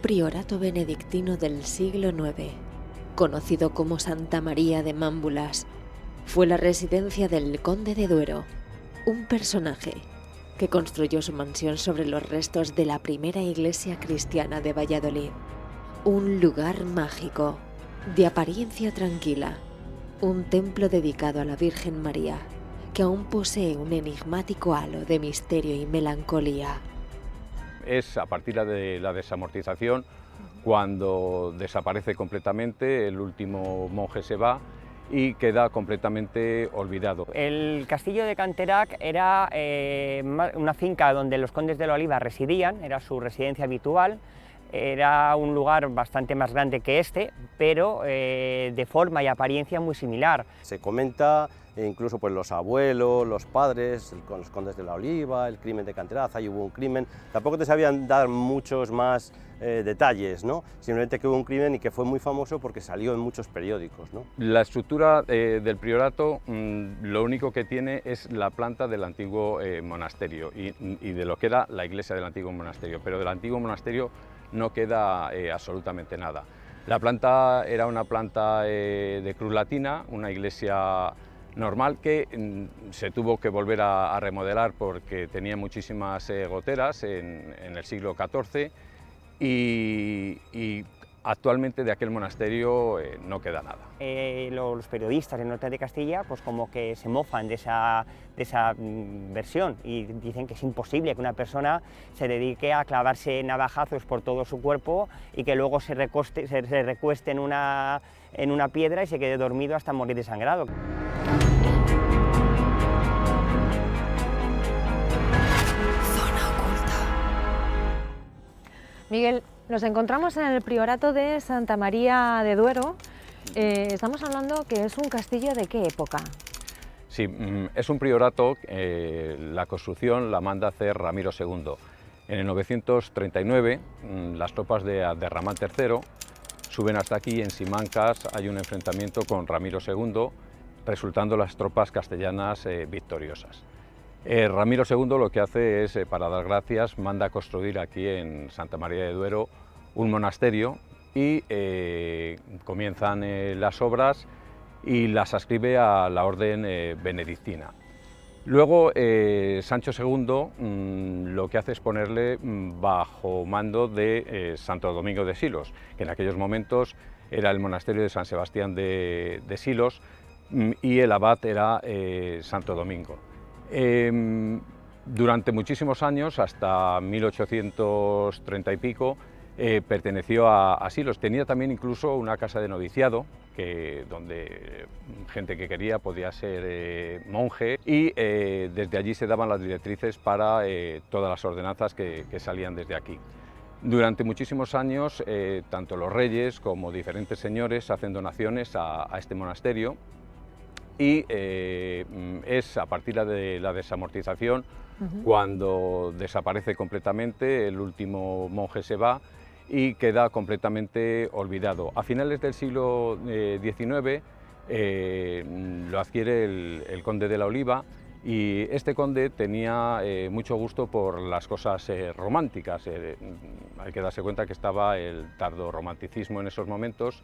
priorato benedictino del siglo IX, conocido como Santa María de Mámbulas, fue la residencia del conde de Duero, un personaje que construyó su mansión sobre los restos de la primera iglesia cristiana de Valladolid. Un lugar mágico, de apariencia tranquila, un templo dedicado a la Virgen María, que aún posee un enigmático halo de misterio y melancolía. Es a partir de la desamortización cuando desaparece completamente, el último monje se va y queda completamente olvidado. El castillo de Canterac era una finca donde los condes de la Oliva residían, era su residencia habitual. Era un lugar bastante más grande que este, pero de forma y apariencia muy similar. Se comenta incluso pues, los abuelos, los padres, con los condes de la Oliva, el crimen de Canterac, ahí hubo un crimen. Tampoco te sabían dar muchos más detalles, ¿no? Simplemente que hubo un crimen y que fue muy famoso porque salió en muchos periódicos, ¿no? La estructura del priorato lo único que tiene es la planta del antiguo monasterio y de lo que era la iglesia del antiguo monasterio, pero del antiguo monasterio no queda absolutamente nada. La planta era una planta de cruz latina, una iglesia normal que se tuvo que volver a remodelar porque tenía muchísimas goteras en el siglo XIV y actualmente de aquel monasterio no queda nada. Los periodistas del norte de Castilla pues como que se mofan de esa versión y dicen que es imposible que una persona se dedique a clavarse navajazos por todo su cuerpo y que luego se recueste en una piedra y se quede dormido hasta morir desangrado. Miguel, nos encontramos en el priorato de Santa María de Duero. Estamos hablando que es un castillo ¿de qué época? Sí, es un priorato, la construcción la manda hacer Ramiro II. En el 939 las tropas de Abderramán III suben hasta aquí y en Simancas hay un enfrentamiento con Ramiro II, resultando las tropas castellanas victoriosas. Ramiro II lo que hace es, para dar gracias, manda a construir aquí en Santa María de Duero un monasterio y comienzan las obras y las adscribe a la orden benedictina. Luego Sancho II lo que hace es ponerle bajo mando de Santo Domingo de Silos, que en aquellos momentos era el monasterio de San Sebastián de Silos y el abad era Santo Domingo. Durante muchísimos años, hasta 1830 y pico, perteneció a Silos. Tenía también incluso una casa de noviciado, donde gente que quería podía ser monje, y desde allí se daban las directrices para todas las ordenanzas que salían desde aquí. Durante muchísimos años, tanto los reyes como diferentes señores hacen donaciones a este monasterio, y es a partir de la desamortización cuando desaparece completamente, el último monje se va y queda completamente olvidado. A finales del siglo XIX lo adquiere el conde de la Oliva y este conde tenía mucho gusto por las cosas románticas. Hay que darse cuenta que estaba el tardo romanticismo en esos momentos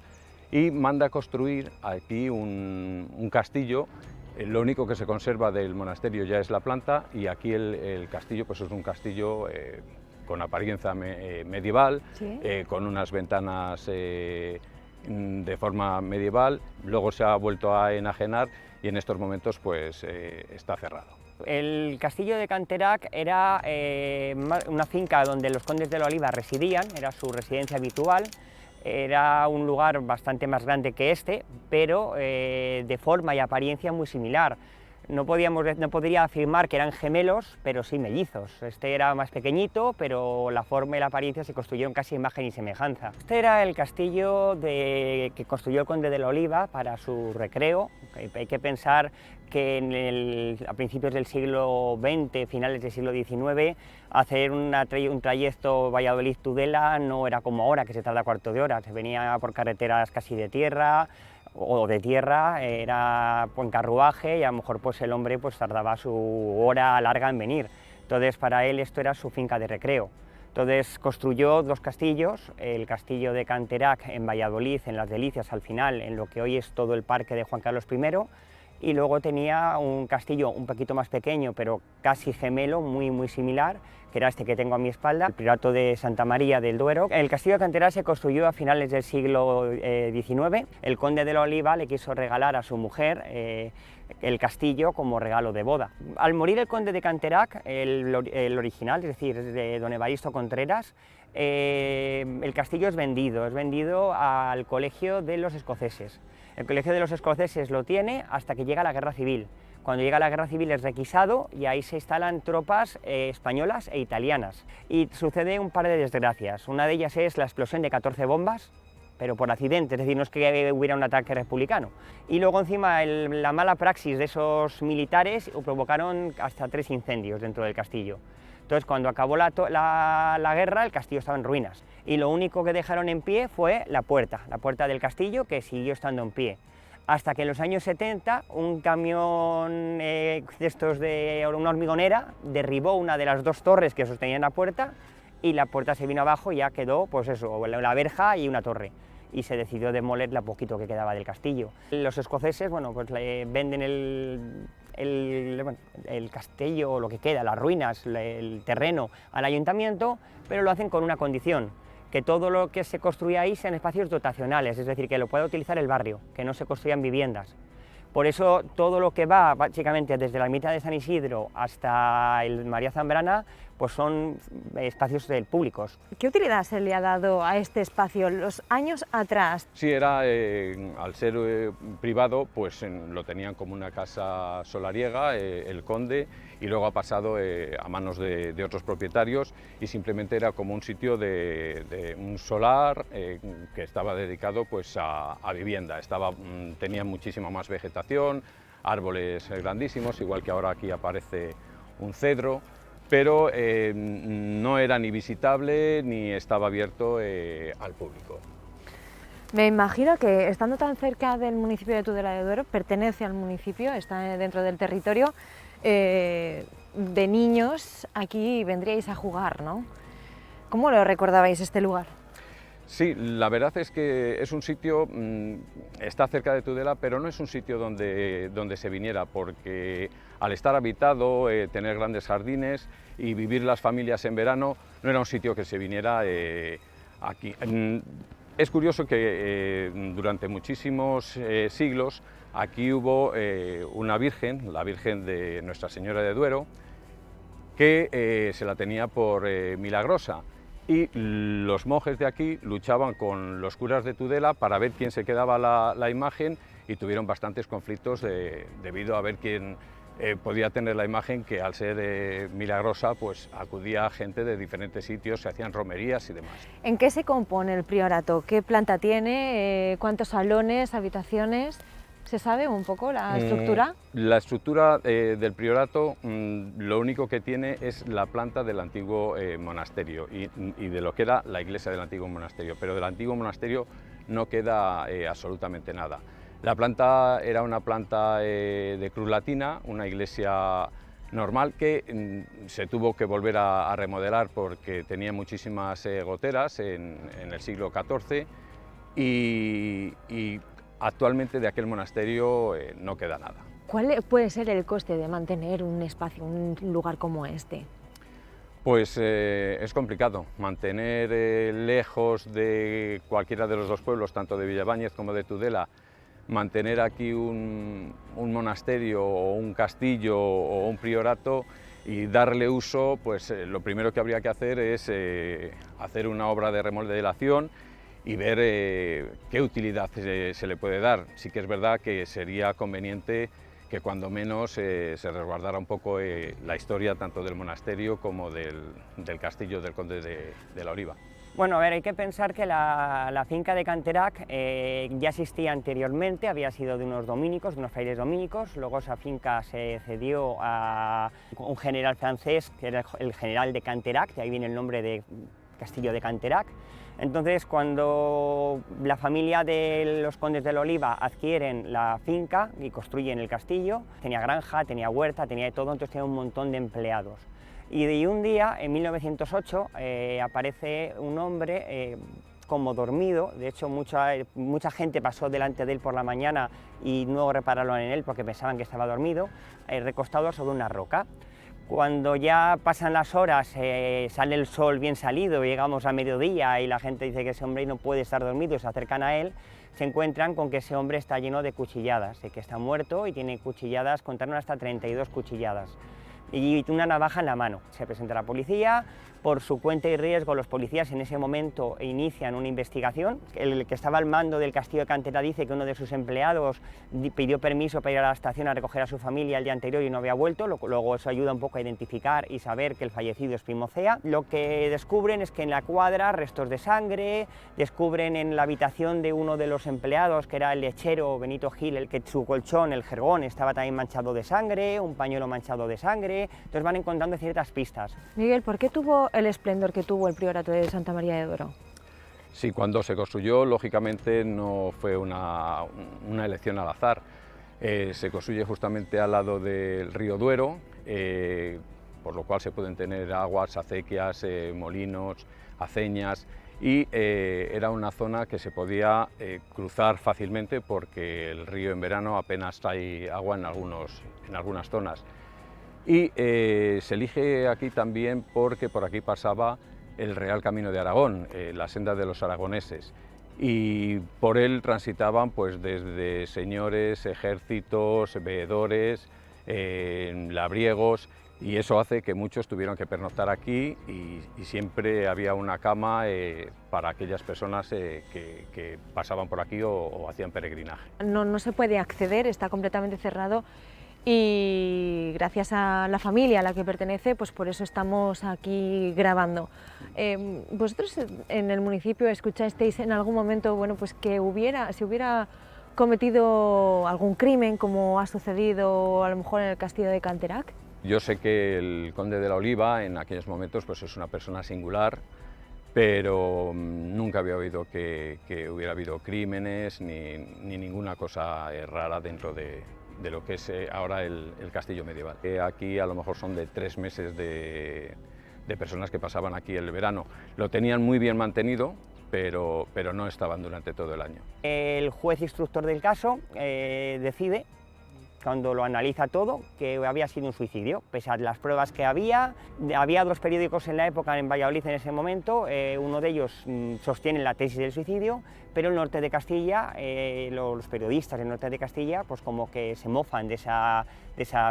y manda a construir aquí un castillo. Lo único que se conserva del monasterio ya es la planta y aquí el castillo pues es un castillo con apariencia medieval, ¿sí? Con unas ventanas de forma medieval. Luego se ha vuelto a enajenar y en estos momentos pues está cerrado. El castillo de Canterac era una finca donde los condes de la Oliva residían, era su residencia habitual. Era un lugar bastante más grande que este, pero de forma y apariencia muy similar. No podría afirmar que eran gemelos, pero sí mellizos. Este era más pequeñito, pero la forma y la apariencia se construyeron casi imagen y semejanza. Este era el castillo que construyó el conde de la Oliva para su recreo. Hay que pensar que a principios del siglo XX, finales del siglo XIX, hacer un trayecto Valladolid-Tudela no era como ahora, que se tarda cuarto de hora. Se venía por carreteras casi de tierra, o de tierra, era en carruaje y a lo mejor pues el hombre pues tardaba su hora larga en venir. Entonces para él esto era su finca de recreo. Entonces construyó dos castillos, el castillo de Canterac en Valladolid, en Las Delicias, al final, en lo que hoy es todo el parque de Juan Carlos I, y luego tenía un castillo un poquito más pequeño, pero casi gemelo, muy similar, que era este que tengo a mi espalda, el Priorato de Santa María del Duero. El castillo de Canterac se construyó a finales del siglo XIX. El conde de la Oliva le quiso regalar a su mujer el castillo como regalo de boda. Al morir el conde de Canterac, el original, es decir, de don Evaristo Contreras, el castillo es vendido al Colegio de los Escoceses. El Colegio de los Escoceses lo tiene hasta que llega la Guerra Civil. Cuando llega la Guerra Civil es requisado y ahí se instalan tropas españolas e italianas. Y sucede un par de desgracias. Una de ellas es la explosión de 14 bombas, pero por accidente, es decir, no es que hubiera un ataque republicano. Y luego encima la mala praxis de esos militares provocaron hasta 3 incendios dentro del castillo. Entonces, cuando acabó la guerra, el castillo estaba en ruinas y lo único que dejaron en pie fue la puerta del castillo, que siguió estando en pie. Hasta que en los años 70 un camión de estos de una hormigonera derribó una de las 2 torres que sostenían la puerta y la puerta se vino abajo y ya quedó, pues eso, la verja y una torre. Y se decidió demoler lo poquito que quedaba del castillo. Los escoceses, bueno, pues le venden el castillo, lo que queda, las ruinas, el terreno al ayuntamiento, pero lo hacen con una condición: que todo lo que se construya ahí sean espacios dotacionales, es decir, que lo pueda utilizar el barrio, que no se construyan viviendas. Por eso todo lo que va básicamente desde la ermita de San Isidro hasta el María Zambrana, pues son espacios públicos. ¿Qué utilidad se le ha dado a este espacio los años atrás? Sí, era, al ser privado, pues lo tenían como una casa solariega, el conde, y luego ha pasado a manos de otros propietarios y simplemente era como un sitio de un solar que estaba dedicado pues a vivienda. Tenía muchísima más vegetación, árboles grandísimos, igual que ahora aquí aparece un cedro, pero no era ni visitable ni estaba abierto al público. Me imagino que estando tan cerca del municipio de Tudela de Duero, pertenece al municipio, está dentro del territorio, de niños aquí vendríais a jugar, ¿no? ¿Cómo lo recordabais este lugar? Sí, la verdad es que es un sitio, está cerca de Tudela, pero no es un sitio donde se viniera, porque al estar habitado, tener grandes jardines y vivir las familias en verano, no era un sitio que se viniera aquí. Es curioso que durante muchísimos siglos aquí hubo una virgen, la Virgen de Nuestra Señora de Duero, que se la tenía por milagrosa. Y los monjes de aquí luchaban con los curas de Tudela para ver quién se quedaba la imagen y tuvieron bastantes conflictos debido a ver quién podía tener la imagen, que al ser milagrosa pues acudía gente de diferentes sitios, se hacían romerías y demás. ¿En qué se compone el priorato? ¿Qué planta tiene? ¿Cuántos salones, habitaciones? ¿Se sabe un poco la estructura? La estructura del priorato lo único que tiene es la planta del antiguo monasterio y de lo que era la iglesia del antiguo monasterio, pero del antiguo monasterio no queda absolutamente nada. La planta era una planta de cruz latina, una iglesia normal que se tuvo que volver a remodelar porque tenía muchísimas goteras en el siglo XIV y actualmente de aquel monasterio no queda nada. ¿Cuál puede ser el coste de mantener un espacio, un lugar como este? Pues es complicado mantener lejos de cualquiera de los 2 pueblos, tanto de Villabáñez como de Tudela, mantener aquí un monasterio o un castillo o un priorato y darle uso, pues lo primero que habría que hacer es hacer una obra de remodelación y ver qué utilidad se le puede dar. Sí que es verdad que sería conveniente que cuando menos se resguardara un poco la historia tanto del monasterio como del castillo del conde de la Oliva. Bueno, a ver, hay que pensar que la finca de Canterac ya existía anteriormente, había sido de unos dominicos, de unos frailes dominicos, luego esa finca se cedió a un general francés, que era el general de Canterac, de ahí viene el nombre de Castillo de Canterac. Entonces, cuando la familia de los condes de la Oliva adquieren la finca y construyen el castillo, tenía granja, tenía huerta, tenía de todo, entonces tenía un montón de empleados. Y un día, en 1908, aparece un hombre como dormido. De hecho mucha gente pasó delante de él por la mañana y no repararon en él porque pensaban que estaba dormido, recostado sobre una roca. Cuando ya pasan las horas, sale el sol bien salido, llegamos a mediodía y la gente dice que ese hombre no puede estar dormido y se acercan a él, se encuentran con que ese hombre está lleno de cuchilladas, de que está muerto y tiene cuchilladas, contaron hasta 32 cuchilladas. Y una navaja en la mano. Se presenta a la policía, por su cuenta y riesgo los policías en ese momento inician una investigación. El que estaba al mando del castillo de Cantera dice que uno de sus empleados pidió permiso para ir a la estación a recoger a su familia el día anterior y no había vuelto, luego eso ayuda un poco a identificar y saber que el fallecido es Primo Cea. Lo que descubren es que en la cuadra restos de sangre, descubren en la habitación de uno de los empleados, que era el lechero Benito Gil, el que su colchón, el jergón, estaba también manchado de sangre, un pañuelo manchado de sangre. Entonces van encontrando ciertas pistas. Miguel, ¿por qué tuvo el esplendor que tuvo el priorato de Santa María de Duero? Sí, cuando se construyó, lógicamente no fue una elección al azar. Se construye justamente al lado del río Duero, por lo cual se pueden tener aguas, acequias, molinos, aceñas, y era una zona que se podía cruzar fácilmente porque el río en verano apenas hay agua en algunas zonas. Y se elige aquí también porque por aquí pasaba el Real Camino de Aragón, la senda de los aragoneses, y por él transitaban pues desde señores, ejércitos, veedores, labriegos, y eso hace que muchos tuvieron que pernoctar aquí y siempre había una cama para aquellas personas que pasaban por aquí o hacían peregrinaje. No se puede acceder, está completamente cerrado. Y gracias a la familia a la que pertenece, pues por eso estamos aquí grabando. ¿Vosotros en el municipio escuchasteis en algún momento, bueno, pues que se hubiera cometido algún crimen como ha sucedido a lo mejor en el castillo de Canterac? Yo sé que el conde de la Oliva en aquellos momentos pues es una persona singular, pero nunca había oído que hubiera habido crímenes ni ninguna cosa rara dentro de lo que es ahora el castillo medieval. Aquí a lo mejor son de 3 meses de personas que pasaban aquí el verano. Lo tenían muy bien mantenido, pero no estaban durante todo el año. El juez instructor del caso decide, cuando lo analiza todo, que había sido un suicidio, pese a las pruebas que había. Había 2 periódicos en la época en Valladolid en ese momento, uno de ellos sostiene la tesis del suicidio, pero el norte de Castilla, los periodistas del norte de Castilla, pues como que se mofan de esa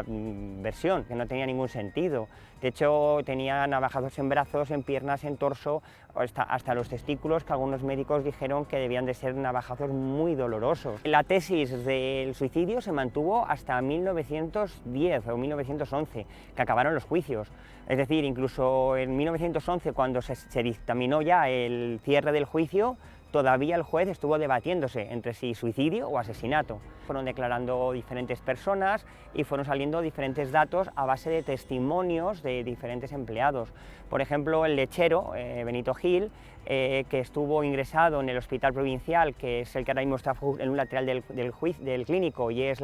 versión, que no tenía ningún sentido. De hecho, tenía navajazos en brazos, en piernas, en torso, hasta los testículos, que algunos médicos dijeron que debían de ser navajazos muy dolorosos. La tesis del suicidio se mantuvo hasta 1910 o 1911, que acabaron los juicios. Es decir, incluso en 1911, cuando se dictaminó ya el cierre del juicio, todavía el juez estuvo debatiéndose entre si suicidio o asesinato. Fueron declarando diferentes personas y fueron saliendo diferentes datos a base de testimonios de diferentes empleados. Por ejemplo, el lechero, Benito Gil, que estuvo ingresado en el hospital provincial, que es el que ahora mismo está en un lateral del clínico y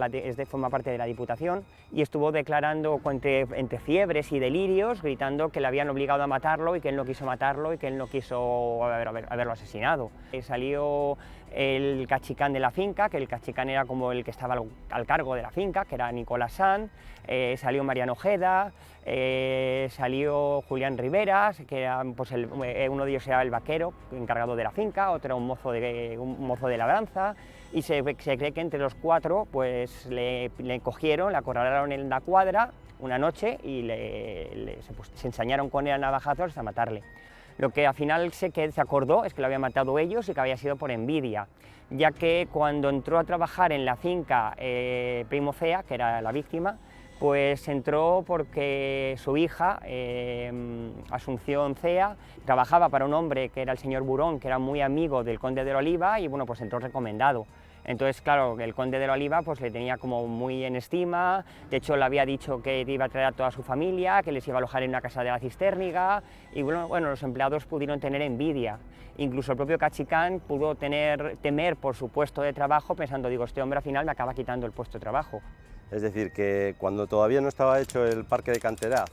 forma parte de la Diputación, y estuvo declarando entre fiebres y delirios, gritando que le habían obligado a matarlo y que él no quiso matarlo y que él no quiso haberlo asesinado. Salió el cachicán de la finca, que el cachicán era como el que estaba al cargo de la finca, que era Nicolás Sanz, salió Mariano Ojeda, salió Julián Riveras, que era, pues uno de ellos era el vaquero encargado de la finca, otro era un mozo de labranza, y se cree que entre los 4 pues, le cogieron, le acorralaron en la cuadra una noche y se ensañaron con él a navajazos hasta matarle. Lo que al final se acordó es que lo habían matado ellos y que había sido por envidia, ya que cuando entró a trabajar en la finca Primo Cea, que era la víctima, pues entró porque su hija, Asunción Cea, trabajaba para un hombre que era el señor Burón, que era muy amigo del conde de la Oliva, y bueno, pues entró recomendado. Entonces, claro, el conde de la Oliva pues, le tenía como muy en estima. De hecho, le había dicho que iba a traer a toda su familia, que les iba a alojar en una casa de la Cistérniga, y bueno, los empleados pudieron tener envidia. Incluso el propio Cachicán pudo temer por su puesto de trabajo, pensando, digo, este hombre al final me acaba quitando el puesto de trabajo. Es decir, que cuando todavía no estaba hecho el parque de Canterac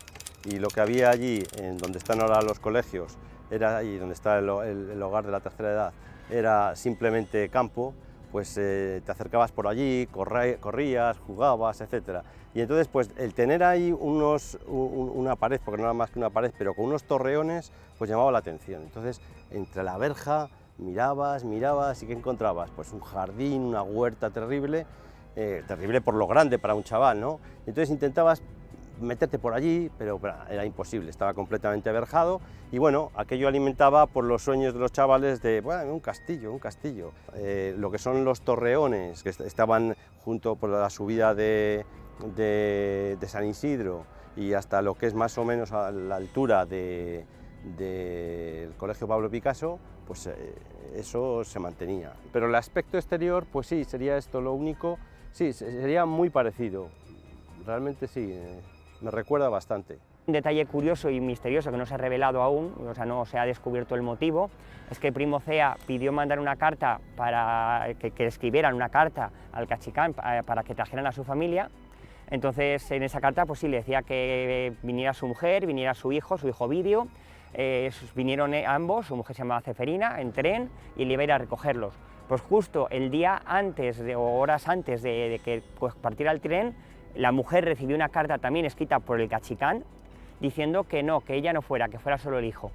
y lo que había allí, en donde están ahora los colegios, era ahí donde está el hogar de la tercera edad, era simplemente campo, pues te acercabas por allí, corrías, jugabas, etc. Y entonces pues el tener ahí una pared, porque no era más que una pared, pero con unos torreones, pues llamaba la atención. Entonces entre la verja mirabas y ¿qué encontrabas? Pues un jardín, una huerta terrible, terrible por lo grande para un chaval, ¿no? Entonces intentabas meterte por allí, pero era imposible, estaba completamente verjado y bueno, aquello alimentaba por los sueños de los chavales de, bueno, un castillo. Lo que son los torreones, que estaban junto por la subida de San Isidro y hasta lo que es más o menos a la altura del Colegio Pablo Picasso, pues eso se mantenía. Pero el aspecto exterior, pues sí, sería esto lo único, sí, sería muy parecido, realmente sí. Me recuerda bastante. Un detalle curioso y misterioso que no se ha revelado aún, o sea, no se ha descubierto el motivo, es que Primo Cea pidió mandar una carta para que escribieran una carta al Cachicán para que trajeran a su familia. Entonces, en esa carta, pues sí, le decía que viniera su mujer, viniera su hijo Vidio, vinieron ambos, su mujer se llamaba Ceferina, en tren, y él iba a ir a recogerlos. Pues justo el día antes, o horas antes de que pues, partiera el tren, la mujer recibió una carta también escrita por el Cachicán diciendo que no, que ella no fuera, que fuera solo el hijo.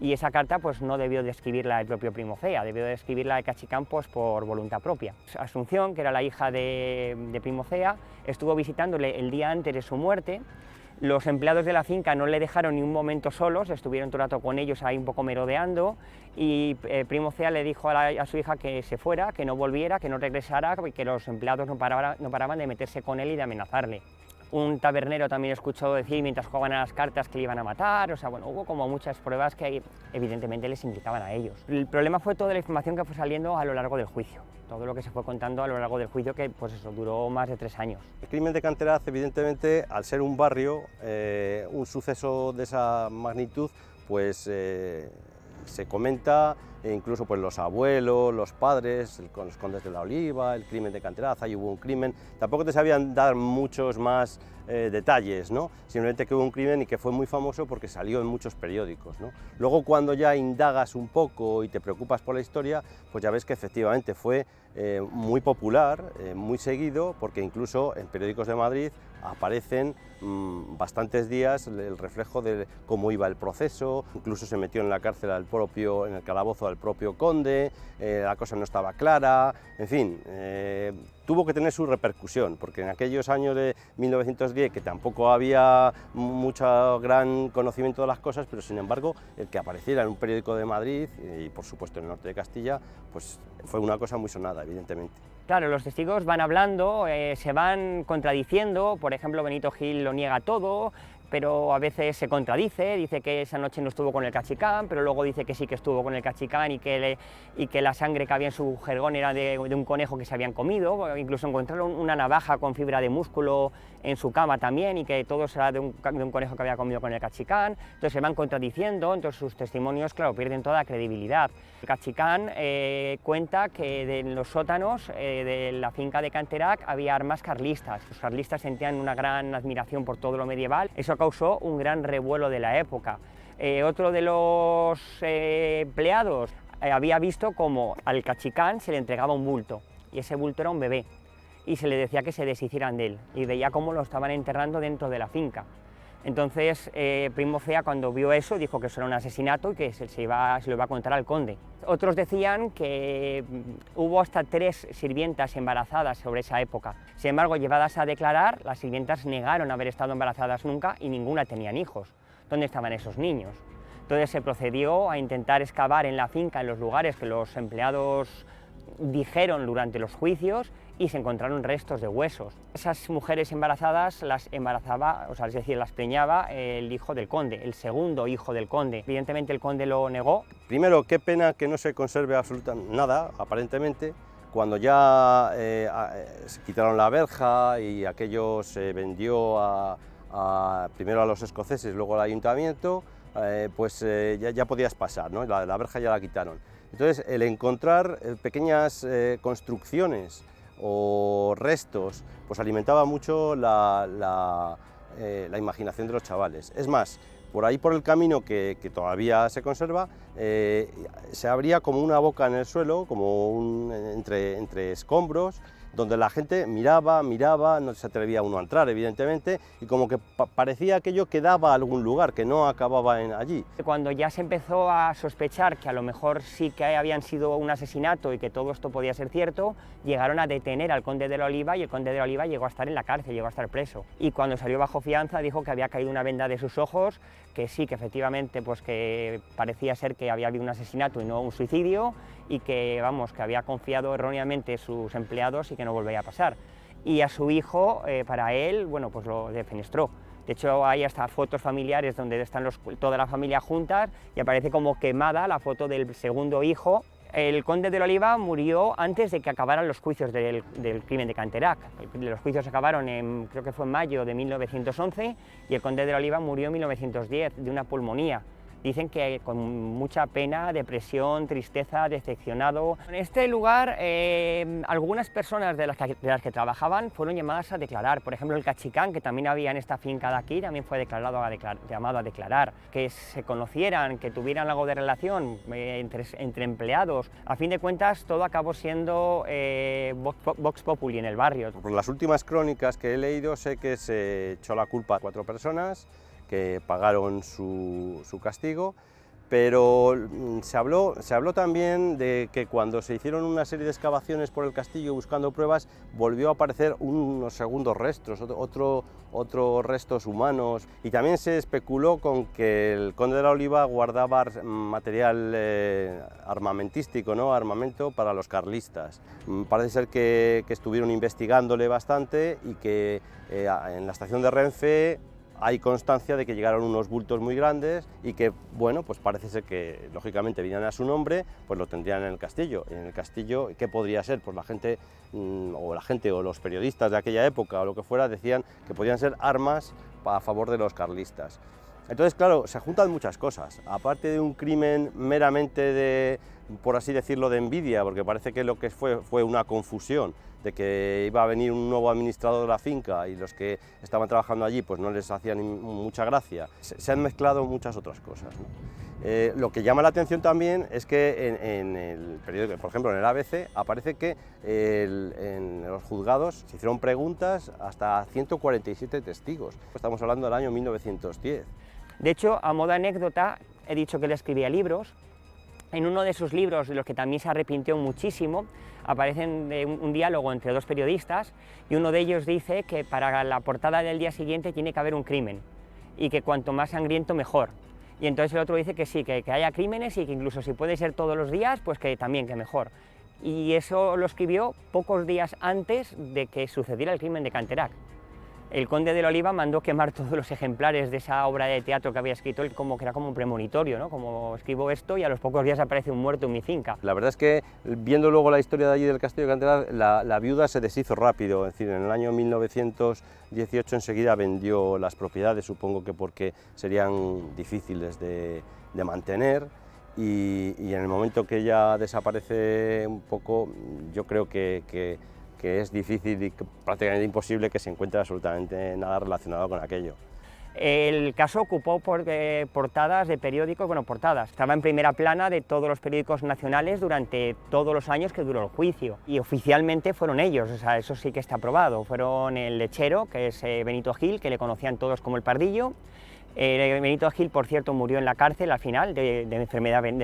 Y esa carta pues no debió de escribirla el propio Primo Cea, debió de escribirla el Cachicán pues, por voluntad propia. Asunción, que era la hija de Primo Cea, estuvo visitándole el día antes de su muerte. Los empleados de la finca no le dejaron ni un momento solos, estuvieron todo el rato con ellos ahí un poco merodeando y Primo Cea le dijo a su hija que se fuera, que no volviera, que no regresara y que los empleados no paraban de meterse con él y de amenazarle. Un tabernero también escuchó decir mientras jugaban a las cartas que le iban a matar, o sea, bueno, hubo como muchas pruebas que evidentemente les implicaban a ellos. El problema fue toda la información que fue saliendo a lo largo del juicio, todo lo que se fue contando a lo largo del juicio que pues eso, duró más de 3 años. El crimen de Canteraz, evidentemente, al ser un barrio, un suceso de esa magnitud, pues se comenta, incluso pues, los abuelos, los padres, con los condes de la Oliva, el crimen de Canteraz, ahí hubo un crimen. Tampoco te sabían dar muchos más detalles, ¿no? Simplemente que hubo un crimen y que fue muy famoso porque salió en muchos periódicos, ¿no? Luego cuando ya indagas un poco y te preocupas por la historia, pues ya ves que efectivamente fue muy popular, muy seguido, porque incluso en periódicos de Madrid aparecen bastantes días el reflejo de cómo iba el proceso, incluso se metió en la cárcel en el calabozo al propio conde, la cosa no estaba clara, en fin, tuvo que tener su repercusión, porque en aquellos años de 1910, que tampoco había mucho gran conocimiento de las cosas, pero sin embargo, el que apareciera en un periódico de Madrid y por supuesto en el norte de Castilla, pues fue una cosa muy sonada, evidentemente. Claro, los testigos van hablando, se van contradiciendo, por ejemplo, Benito Gil lo niega todo, pero a veces se contradice, dice que esa noche no estuvo con el Cachicán, pero luego dice que sí que estuvo con el Cachicán y que la sangre que había en su jergón era de un conejo que se habían comido, incluso encontraron una navaja con fibra de músculo en su cama también y que todo será de un conejo que había comido con el Cachicán, entonces se van contradiciendo, entonces sus testimonios, claro, pierden toda credibilidad. El Cachicán cuenta que en los sótanos de la finca de Canterac había armas carlistas, los carlistas sentían una gran admiración por todo lo medieval, eso causó un gran revuelo de la época. Otro de los empleados había visto como al Cachicán se le entregaba un bulto, y ese bulto era un bebé, y se le decía que se deshicieran de él, y veía cómo lo estaban enterrando dentro de la finca. Entonces Primo Cea, cuando vio eso, dijo que eso era un asesinato y que se lo iba a contar al conde. Otros decían que hubo hasta 3 sirvientas embarazadas sobre esa época. Sin embargo, llevadas a declarar, las sirvientas negaron haber estado embarazadas nunca y ninguna tenían hijos. ¿Dónde estaban esos niños? Entonces se procedió a intentar excavar en la finca, en los lugares que los empleados dijeron durante los juicios, y se encontraron restos de huesos. Esas mujeres embarazadas las embarazaba, o sea, es decir, las preñaba el hijo del conde, el segundo hijo del conde. Evidentemente el conde lo negó. Primero, qué pena que no se conserve absolutamente nada, aparentemente, cuando ya se quitaron la verja y aquello se vendió primero a los escoceses, luego al ayuntamiento, pues ya podías pasar, ¿no? La verja ya la quitaron. Entonces, el encontrar pequeñas construcciones o restos, pues alimentaba mucho la la imaginación de los chavales. Es más, por ahí por el camino que todavía se conserva, se abría como una boca en el suelo, como entre escombros, donde la gente miraba, no se atrevía uno a entrar, evidentemente, y como que parecía aquello que daba a algún lugar, que no acababa allí. Cuando ya se empezó a sospechar que a lo mejor sí que habían sido un asesinato y que todo esto podía ser cierto, llegaron a detener al conde de la Oliva y el conde de la Oliva llegó a estar en la cárcel, llegó a estar preso. Y cuando salió bajo fianza dijo que había caído una venda de sus ojos, que sí, que efectivamente pues que parecía ser que había habido un asesinato y no un suicidio, y que, vamos, que había confiado erróneamente en sus empleados y que no volvería a pasar. Y a su hijo, para él, bueno, pues lo defenestró. De hecho, hay hasta fotos familiares donde están toda la familia juntas y aparece como quemada la foto del segundo hijo. El conde de la Oliva murió antes de que acabaran los juicios del crimen de Canterac. Los juicios acabaron creo que fue en mayo de 1911 y el conde de la Oliva murió en 1910 de una pulmonía. Dicen que con mucha pena, depresión, tristeza, decepcionado. En este lugar, algunas personas de las que trabajaban fueron llamadas a declarar. Por ejemplo, el cachicán, que también había en esta finca de aquí, también fue llamado a declarar. Que se conocieran, que tuvieran algo de relación entre empleados. A fin de cuentas, todo acabó siendo vox populi en el barrio. Por las últimas crónicas que he leído, sé que se echó la culpa a 4 personas, que pagaron su castigo, pero se habló también de que cuando se hicieron una serie de excavaciones por el castillo buscando pruebas, volvió a aparecer unos segundos restos, otros restos humanos, y también se especuló con que el conde de la Oliva guardaba material armamentístico, ¿no? Armamento para los carlistas. Parece ser que estuvieron investigándole bastante y que en la estación de Renfe hay constancia de que llegaron unos bultos muy grandes y que, bueno, pues parece ser que, lógicamente, vinieran a su nombre, pues lo tendrían en el castillo. En el castillo, ¿qué podría ser? Pues la gente o los periodistas de aquella época o lo que fuera decían que podían ser armas a favor de los carlistas. Entonces, claro, se juntan muchas cosas. Aparte de un crimen meramente por así decirlo, de envidia, porque parece que lo que fue una confusión de que iba a venir un nuevo administrador de la finca y los que estaban trabajando allí pues no les hacía mucha gracia. Se han mezclado muchas otras cosas, ¿no? Lo que llama la atención también es que en el periódico, por ejemplo en el ABC, aparece que en los juzgados se hicieron preguntas hasta 147 testigos. Estamos hablando del año 1910. De hecho, a modo de anécdota, he dicho que él escribía libros. En uno de sus libros, de los que también se arrepintió muchísimo, aparece un diálogo entre 2 periodistas y uno de ellos dice que para la portada del día siguiente tiene que haber un crimen y que cuanto más sangriento mejor. Y entonces el otro dice que sí, que haya crímenes y que incluso si puede ser todos los días, pues que también, que mejor. Y eso lo escribió pocos días antes de que sucediera el crimen de Canterac. El conde de la Oliva mandó quemar todos los ejemplares de esa obra de teatro que había escrito, él como que era como un premonitorio, ¿no? Como escribo esto y a los pocos días aparece un muerto en mi finca. La verdad es que viendo luego la historia de allí del castillo de Canterac, la viuda se deshizo rápido, es decir, en el año 1918 enseguida vendió las propiedades, supongo que porque serían difíciles de mantener. Y en el momento que ella desaparece un poco, yo creo que es difícil y prácticamente imposible que se encuentre absolutamente nada relacionado con aquello. El caso ocupó portadas de periódicos, estaba en primera plana de todos los periódicos nacionales durante todos los años que duró el juicio. Y oficialmente fueron ellos, o sea, eso sí que está probado. Fueron el lechero, que es Benito Gil, que le conocían todos como el Pardillo. Benito Gil, por cierto, murió en la cárcel al final de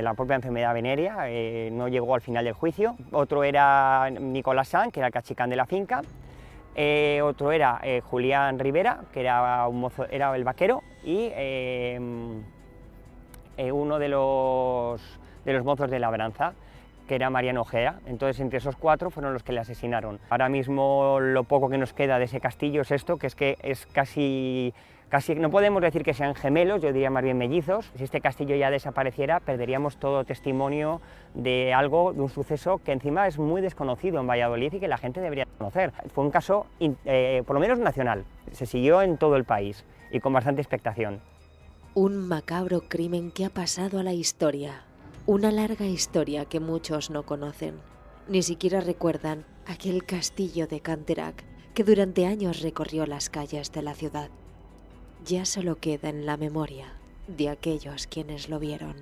la propia enfermedad venérea, no llegó al final del juicio. Otro era Nicolás Sanz, que era el cachicán de la finca. Otro era Julián Rivera, que era el vaquero, y uno de los mozos de labranza, que era Mariano Ojeda. Entonces, entre esos 4 fueron los que le asesinaron. Ahora mismo lo poco que nos queda de ese castillo es esto, que es casi no podemos decir que sean gemelos, yo diría más bien mellizos. Si este castillo ya desapareciera, perderíamos todo testimonio de de un suceso que encima es muy desconocido en Valladolid y que la gente debería conocer. Fue un caso, por lo menos nacional, se siguió en todo el país y con bastante expectación. Un macabro crimen que ha pasado a la historia. Una larga historia que muchos no conocen. Ni siquiera recuerdan aquel castillo de Canterac que durante años recorrió las calles de la ciudad. ya solo queda en la memoria de aquellos quienes lo vieron.